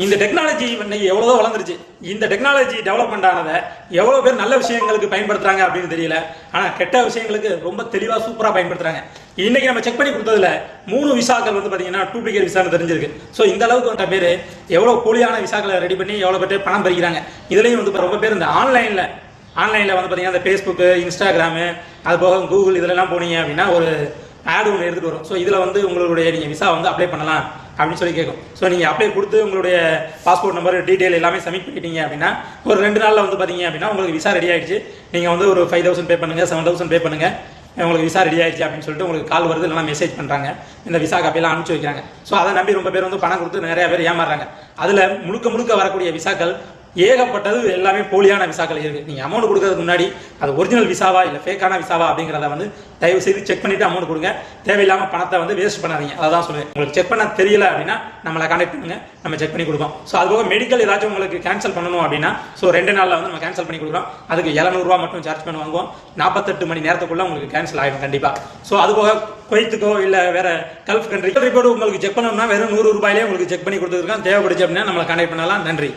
இந்த டெக்னாலஜி இன்னைக்கு எவ்வளவோ வளர்ந்துருச்சு. இந்த டெக்னாலஜி டெவலப்மெண்ட் ஆனதை எவ்வளோ பேர் நல்ல விஷயங்களுக்கு பயன்படுத்துறாங்க அப்படின்னு தெரியல. ஆனால் கெட்ட விஷயங்களுக்கு ரொம்ப தெளிவாக சூப்பராக பயன்படுத்துறாங்க. இன்னைக்கு நம்ம செக் பண்ணி கொடுத்ததுல 3 விசாக்கள் வந்து பார்த்தீங்கன்னா டூப்ளிகேட் விசான்னு தெரிஞ்சிருக்கு. ஸோ இந்த அளவுக்கு வந்த பேர் எவ்வளோ போலியான விசாக்களை ரெடி பண்ணி எவ்வளோ பேர் பணம் பறிக்கிறாங்க. இதுலேயும் வந்து ரொம்ப பேர் இந்த ஆன்லைனில் வந்து பார்த்தீங்கன்னா இந்த ஃபேஸ்புக்கு, இன்ஸ்டாகிராமு, அது போக கூகுள் இதெல்லாம் போனீங்க அப்படின்னா ஒரு ஆடு ஒன்று எடுத்துகிட்டு வரும். ஸோ இதில் வந்து உங்களுடைய நீங்கள் விசா வந்து அப்ளை பண்ணலாம் அப்படின்னு சொல்லி கேட்கும். ஸோ நீங்கள் அப்ளை கொடுத்து உங்களுடைய பாஸ்போர்ட் நம்பர் டீட்டெயில் எல்லாமே சப்மிட் பண்ணிட்டீங்க அப்படின்னா ஒரு 2 நாளில் வந்து பார்த்தீங்க அப்படின்னா உங்களுக்கு விசா ரெடி ஆகிடுச்சு. நீங்கள் வந்து ஒரு 5000 பே பண்ணுங்கள், 7000 பே பண்ணுங்கள், உங்களுக்கு விசா ரெடி ஆயிடுச்சு அப்படின்னு சொல்லிட்டு உங்களுக்கு கால் வருது, இல்லைனா மெசேஜ் பண்ணுறாங்க, இந்த விசா காப்பியெல்லாம் அனுப்பிச்சு வைக்கிறாங்க. ஸோ அதை நம்பி ரொம்ப பேர் வந்து பணம் கொடுத்து நிறைய பேர் ஏமாறுறாங்க. அதில் முழுக்க வரக்கூடிய விசாக்கள் ஏகப்பட்டது எல்லாமே போலியான விசாக்கள் இருக்குது. நீங்கள் அமௌண்ட் கொடுக்கறதுக்கு முன்னாடி அது ஒரிஜினல் விசாவா இல்லை ஃபேக்கான விசாவா அப்படிங்கிறத வந்து தயவு செய்து செக் பண்ணிவிட்டு அமௌண்ட் கொடுங்க. தேவையில்லாமல் பணத்தை வந்து வேஸ்ட் பண்ணாதீங்க. அதான் சொல்லுவேன். உங்களுக்கு செக் பண்ண தெரியல அப்படின்னா நம்மளை கான்டாக்ட் பண்ணுங்க, நம்ம செக் பண்ணி கொடுப்போம். ஸோ அதுபோக மெடிக்கல் ஏதாச்சும் உங்களுக்கு கேன்சல் பண்ணணும் அப்படின்னா ஸோ 2 நாளில் வந்து நம்ம கேன்சல் பண்ணி கொடுக்குறோம். அதுக்கு 700 ரூபா மட்டும் சார்ஜ் பண்ணி வாங்குவோம். 48 மணி நேரத்துக்குள்ள உங்களுக்கு கேன்சல் ஆகிடும் கண்டிப்பாக. ஸோ அதுபோக குவைத்துக்கோ இல்லை வேற கல்ஃப் கண்ட்ரி ரிப்போர்ட் உங்களுக்கு செக் பண்ணணும்னா வெறும் 100 ரூபாயிலே உங்களுக்கு செக் பண்ணி கொடுத்துருக்கோம். தேவைப்படுச்சு அப்படின்னா நம்மளை கான்டாக்ட் பண்ணலாம். நன்றி.